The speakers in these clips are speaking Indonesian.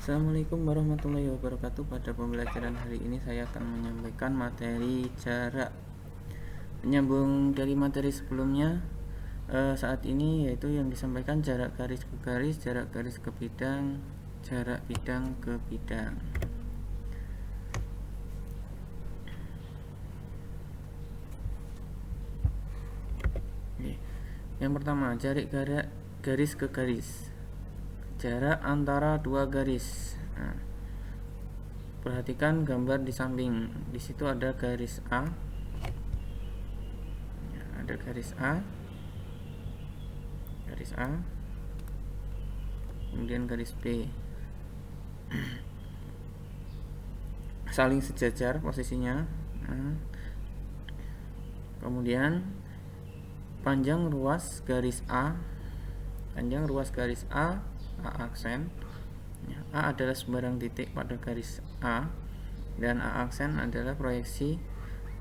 Assalamualaikum warahmatullahi wabarakatuh. Pada pembelajaran hari ini saya akan menyampaikan materi jarak. Menyambung dari materi sebelumnya, saat ini yaitu yang disampaikan jarak garis ke garis, jarak garis ke bidang, jarak bidang ke bidang. Yang pertama, jarak garis ke garis, jarak antara dua garis. Perhatikan gambar di samping. Di situ ada garis A. Ada garis A. Garis A. Kemudian garis B. Saling sejajar posisinya. Kemudian panjang ruas garis A. Panjang ruas garis A aksen. A adalah sembarang titik pada garis A, dan A aksen adalah proyeksi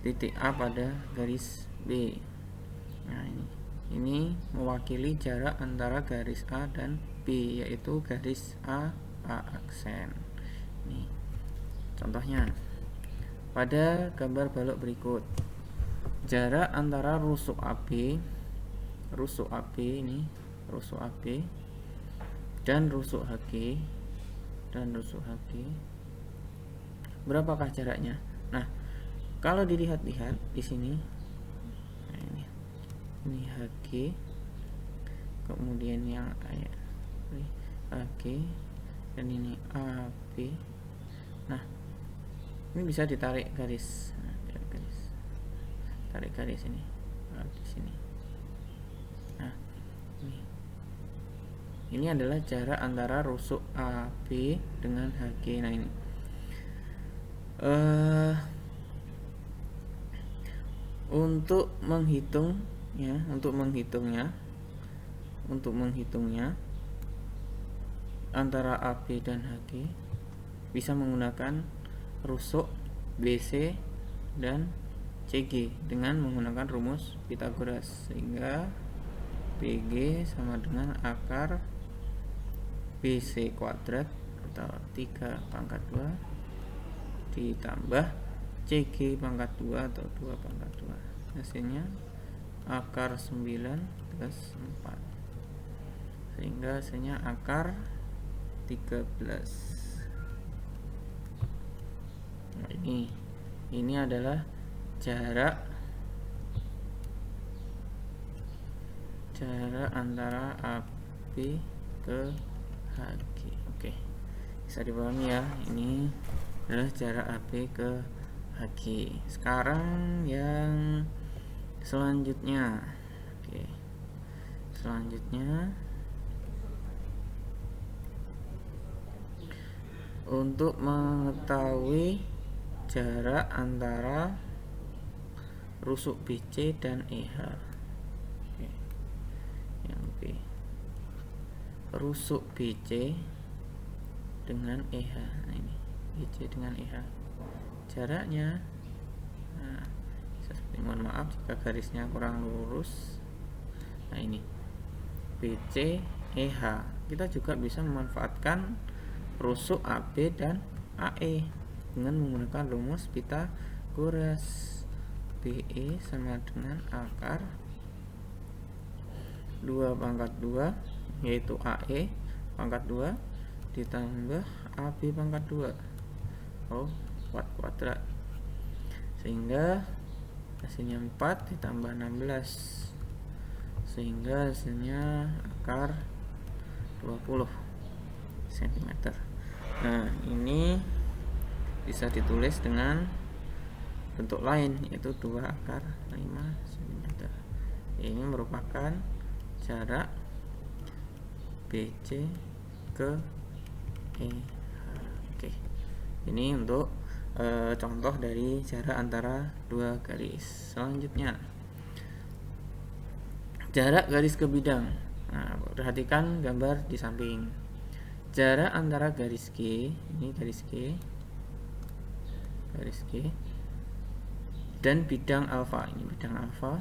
titik A pada garis B. Nah, ini mewakili jarak antara garis A dan B, yaitu garis A aksen. Nih, contohnya pada gambar balok berikut, jarak antara rusuk AB ini, rusuk AB dan rusuk HG berapakah jaraknya? Nah, kalau dilihat-lihat di sini, nah ini HG, kemudian yang HG, dan ini AB. Nah, ini bisa ditarik garis. Tarik garis ini di sini. Nah, ini adalah jarak antara rusuk AB dengan HG. Nah, ini untuk menghitungnya antara AB dan HG bisa menggunakan rusuk BC dan CG dengan menggunakan rumus Pythagoras, sehingga PG sama dengan akar BC kuadrat atau 3 pangkat 2 ditambah CG pangkat 2 atau 2 pangkat 2. Hasilnya akar 9 plus 4, sehingga hasilnya akar 13. Nah, ini adalah jarak antara AB ke HG. Oke, bisa dipahami ya. Ini adalah jarak AB ke HG. Sekarang yang selanjutnya. Oke, selanjutnya untuk mengetahui jarak antara rusuk BC dan EH. Yang B, rusuk BC dengan EH. Nah, ini BC dengan EH, jaraknya, mohon maaf jika garisnya kurang lurus. Nah, ini BC EH. Kita juga bisa memanfaatkan rusuk AB dan AE dengan menggunakan rumus Pythagoras. BE sama dengan akar 2 pangkat 2, yaitu AE pangkat 2 ditambah AB pangkat 2 kuadrat, sehingga hasilnya 4 ditambah 16, sehingga hasilnya akar 20 cm. Nah, ini bisa ditulis dengan bentuk lain, yaitu 2 akar 5 cm. Ini merupakan jarak BC ke EH. Oke, ini untuk contoh dari jarak antara dua garis. Selanjutnya, jarak garis ke bidang. Nah, perhatikan gambar di samping. Jarak antara garis G, ini garis G dan bidang alfa, ini bidang alfa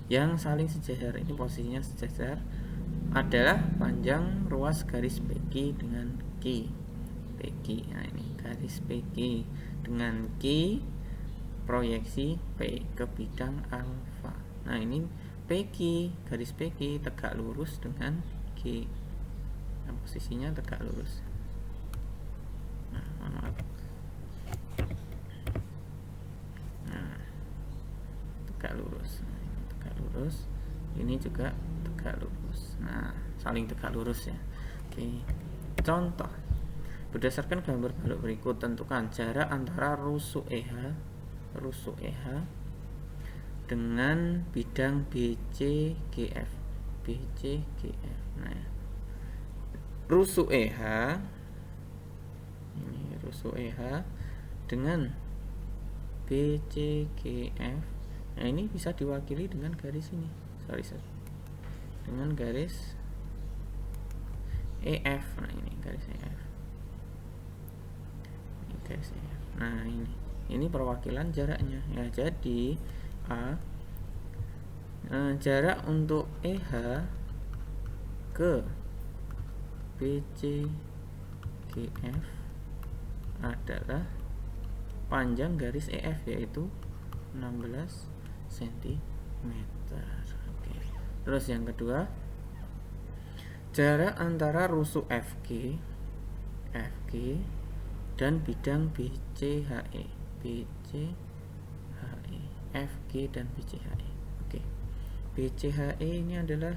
yang saling sejajar, ini posisinya sejajar, adalah panjang ruas garis PQ dengan Q. PQ. Nah, ini garis PQ dengan Q proyeksi P ke bidang alfa. Nah, ini PQ, garis PQ tegak lurus dengan Q. Nah, posisinya tegak lurus. Nah, maaf. Nah, tegak lurus. Nah, ini tegak lurus. Ini juga tegak lurus. Nah, saling tegak lurus ya. Oke. Contoh. Berdasarkan gambar balok berikut, tentukan jarak antara rusuk EH dengan bidang BCGF. Nah, rusuk EH ini rusuk EH dengan BCGF. Nah, ini bisa diwakili dengan garis ini. Dengan garis EF. Nah, ini garis EF. Nah, ini perwakilan jaraknya ya. Jadi jarak untuk EH ke BCGF adalah panjang garis EF, yaitu 16 cm. Oke. Terus yang kedua, jarak antara rusuk FG dan bidang BCHE. FG dan BCHE. Oke. BCHE ini adalah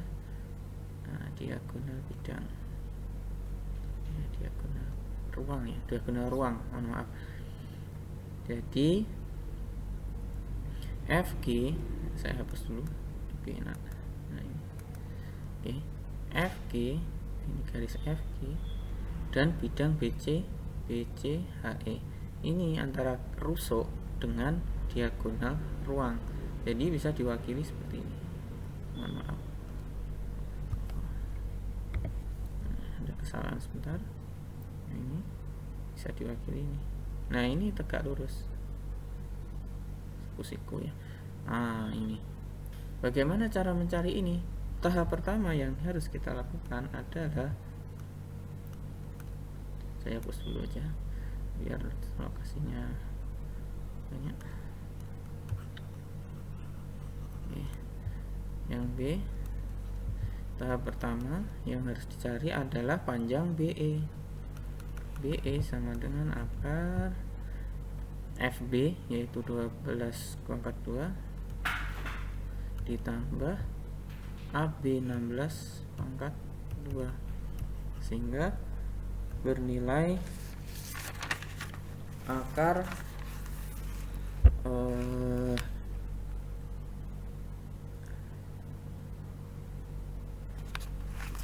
diagonal bidang. Ya, diagonal ruang ya, diagonal ruang. Mohon maaf. Jadi FG saya hapus dulu. Oke, nah ini. Oke. FG ini garis FG dan bidang BCHE ini antara rusuk dengan diagonal ruang. Jadi bisa diwakili seperti ini. Mohon maaf. Ada kesalahan sebentar. Nah, ini bisa diwakili ini. Nah, ini tegak lurus. Siku ya. Ini. Bagaimana cara mencari ini? Tahap pertama yang harus kita lakukan adalah, saya hapus dulu aja biar lokasinya banyak. Oke. Yang B, tahap pertama yang harus dicari adalah panjang BE. BE sama dengan akar FB, yaitu 12/2 ditambah AB 16/2, sehingga bernilai akar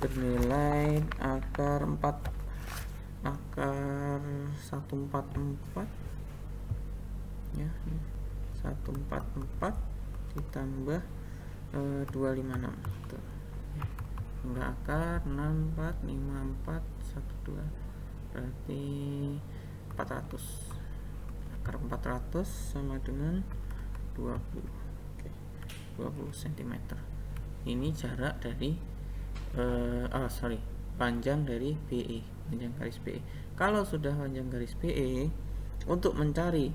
bernilai akar 144 ya, 144 ditambah 256 tuh. Enggak, akar 6454 12 berarti 400. Akar 400 sama dengan 20. Oke. 20 cm. Ini jarak dari panjang dari BE, panjang garis BE. Kalau sudah panjang garis BE, untuk mencari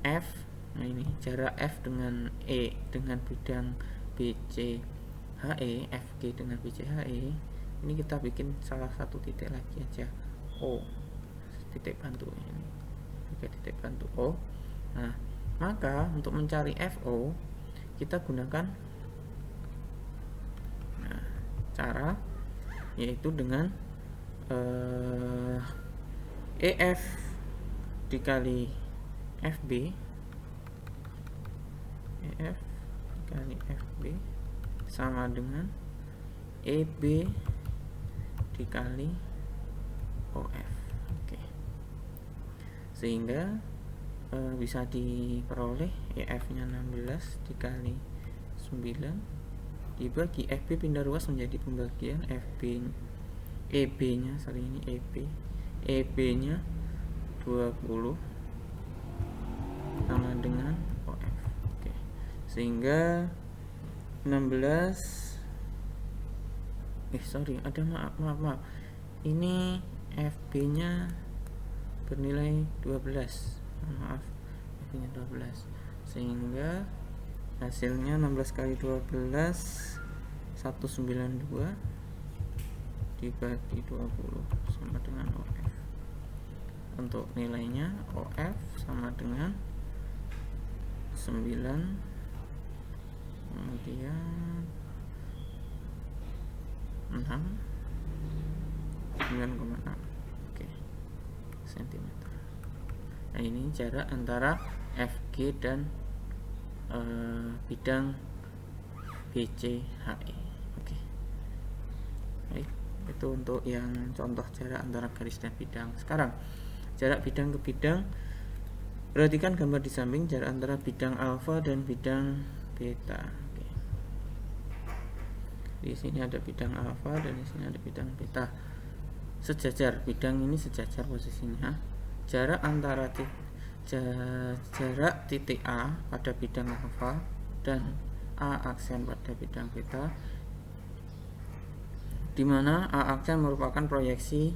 F, nah ini jarak F dengan E dengan bidang BCHE, FG dengan BCHE, ini kita bikin salah satu titik lagi aja, O, titik bantu ini, oke, titik bantu O. Nah, maka untuk mencari FO kita gunakan cara, yaitu dengan EF dikali FB, EF dikali FB sama dengan EB dikali OF. Oke. Sehingga bisa diperoleh EF nya 16 dikali 9 dibagi FB pindah ruas menjadi pembagian FB EB nya EB nya 20 sama dengan OF. Oke. Sehingga 16 maaf, ini FB nya bernilai 12, maaf, F-nya 12, sehingga hasilnya 16 kali 12 192 dibagi 20 sama dengan OF. Untuk nilainya OF sama dengan 9, kemudian 9,6 oke, cm. Nah, ini jarak antara FG dan bidang BCHE. Oke. Baik, itu untuk yang contoh jarak antara garis dan bidang. Sekarang jarak bidang ke bidang. Perhatikan gambar di samping, jarak antara bidang alfa dan bidang beta. Oke. Di sini ada bidang alfa dan di sini ada bidang beta. Sejajar, bidang ini sejajar posisinya. Jarak antara jarak titik A pada bidang alfa dan A aksen pada bidang beta, di mana A aksen merupakan proyeksi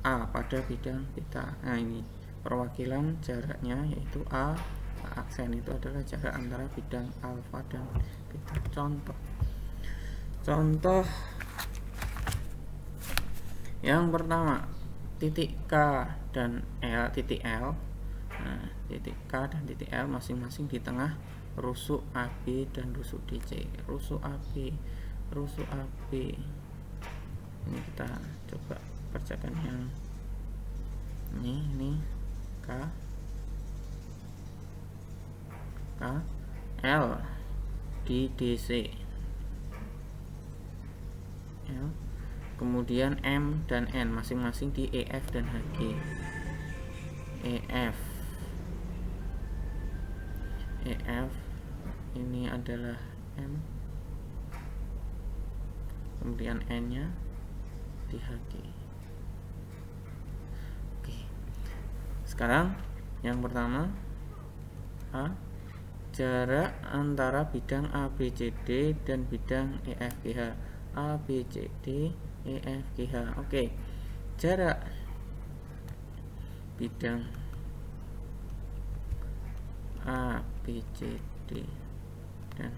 A pada bidang beta. Nah, ini perwakilan jaraknya, yaitu A aksen itu adalah jarak antara bidang alfa dan beta. Contoh yang pertama, titik K dan L, titik L. Nah, titik K dan titik L masing-masing di tengah rusuk AB dan rusuk DC. Rusuk AB. Ini kita coba kerjakan yang ini K L di DC, L, kemudian M dan N masing-masing di EF dan HG. EF ini adalah M, kemudian N nya di HG. Oke. Sekarang yang pertama, A, jarak antara bidang ABCD dan bidang EFGH. ABCD EFGH. Oke. Jarak bidang ABCD dan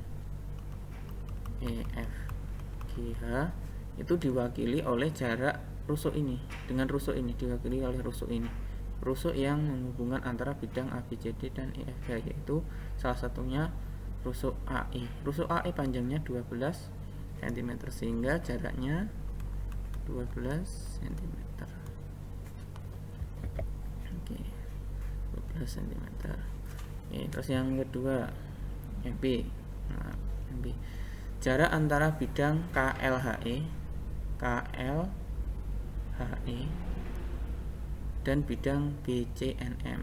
EFGH itu diwakili oleh jarak rusuk ini, dengan rusuk ini diwakili oleh rusuk ini, rusuk yang menghubungkan antara bidang ABCD dan EFGH, yaitu salah satunya rusuk AE. Rusuk AE panjangnya 12 cm, sehingga jaraknya 12 cm. Oke, 12 cm. Oke, terus yang kedua, MB. Nah, MB. Jarak antara bidang KLHE dan bidang BCNM.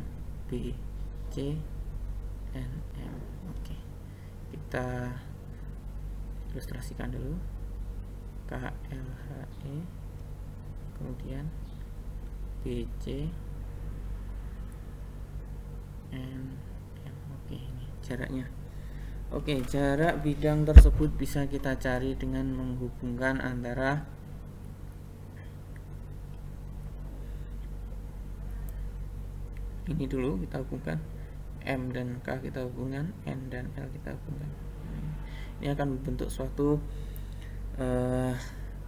Oke. Kita ilustrasikan dulu. KLHE, kemudian BCNM. Oke, ini jaraknya. Oke, jarak bidang tersebut bisa kita cari dengan menghubungkan antara ini dulu, kita hubungkan M dan K, kita hubungkan N dan L, kita hubungkan. Ini akan membentuk suatu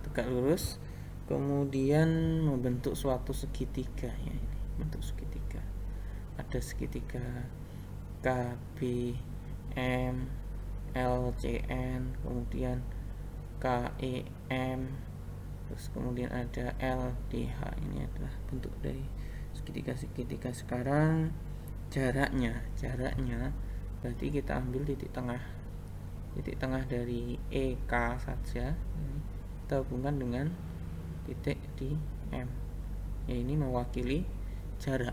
tegak lurus, kemudian membentuk suatu segitiga, ya, ini bentuk segitiga. Ada segitiga KBM, LCN, kemudian KEM, terus kemudian ada LDH. Ini adalah bentuk dari segitiga. Sekarang jaraknya berarti kita ambil titik tengah dari EK saja, kita hubungkan dengan titik di M, ya, ini mewakili jarak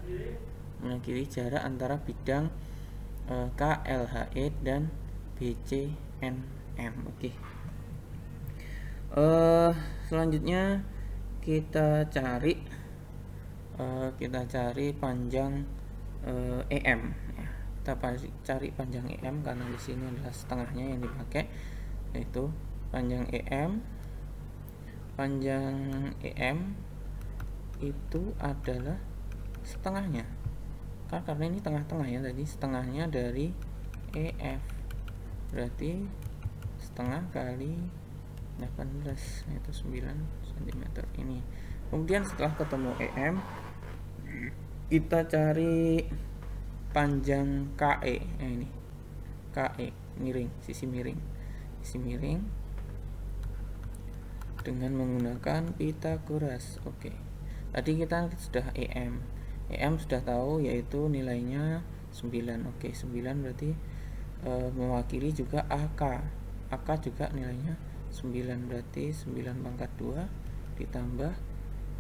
antara bidang KLHE dan BCNM. Oke. Selanjutnya kita cari panjang EM. Kita cari panjang EM karena di sini adalah setengahnya yang dipakai, yaitu panjang EM. Panjang EM itu adalah setengahnya, karena ini tengah-tengah ya, tadi setengahnya dari EF, berarti setengah kali 18 yaitu 9 cm ini. Kemudian setelah ketemu EM, kita cari panjang KE. Ini KE miring, sisi miring dengan menggunakan Pythagoras. Oke. Tadi kita sudah EM sudah tahu, yaitu nilainya 9. Oke, 9 berarti mewakili juga AK juga nilainya 9, berarti 9 pangkat 2 ditambah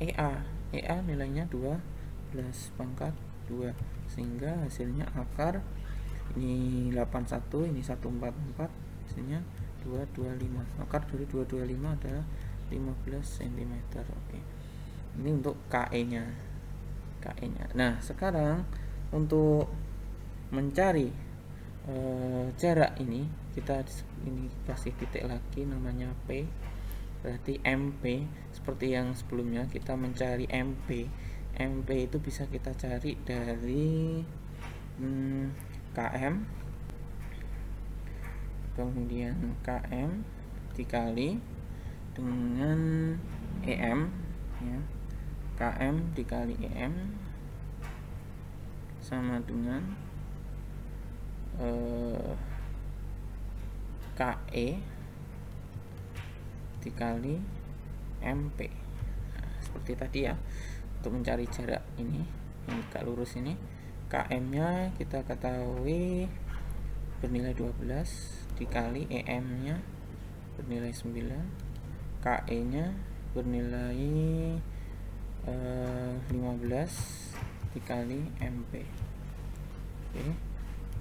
EA nilainya 12 pangkat 2, sehingga hasilnya akar ini 81, ini 144, hasilnya 225. Akar dari 225 adalah 15 cm. Oke. Ini untuk KE nya. Nah, sekarang untuk mencari jarak ini, kita ini kasih titik lagi namanya P, berarti MP. Seperti yang sebelumnya kita mencari MP itu bisa kita cari dari KM, kemudian KM dikali dengan EM ya. KM dikali EM sama dengan KE dikali MP. Nah, seperti tadi ya, untuk mencari jarak ini tegak lurus ini, KM nya kita ketahui bernilai 12 dikali EM nya bernilai 9, KE nya bernilai 15 dikali MP. Oke.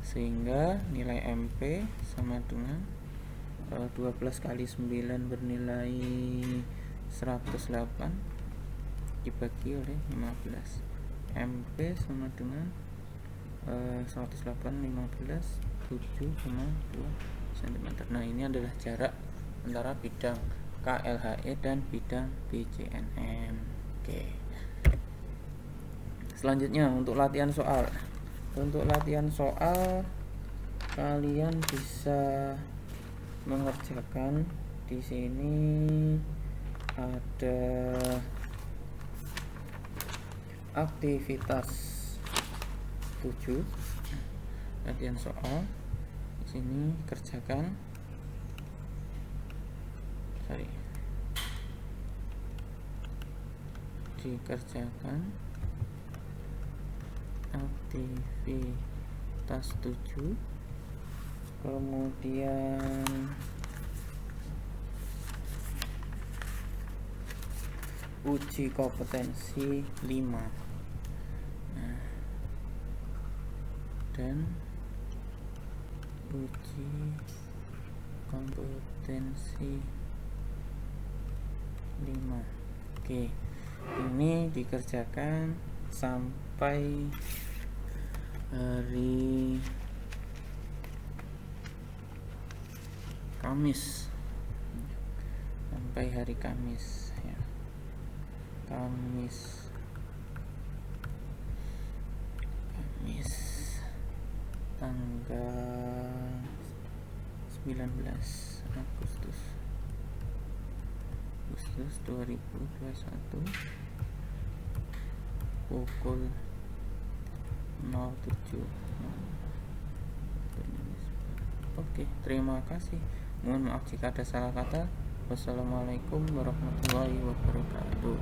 Sehingga nilai MP sama dengan 12 kali 9 bernilai 108 dibagi oleh 15. MP sama dengan 108 15 7,2 cm. Nah, ini adalah jarak antara bidang KLHE dan bidang BCNM. Oke. Selanjutnya untuk latihan soal. Kalian bisa mengerjakan di sini ada aktivitas 7, latihan soal. Di sini dikerjakan aktivitas 7, kemudian uji kompetensi 5. Nah, dan uji kompetensi 5. Oke, ini dikerjakan sampai hari Kamis, ya. Kamis tanggal 19 Agustus 2021 pukul 07. Oke, terima kasih. Mohon maaf jika ada salah kata. Wassalamualaikum warahmatullahi wabarakatuh.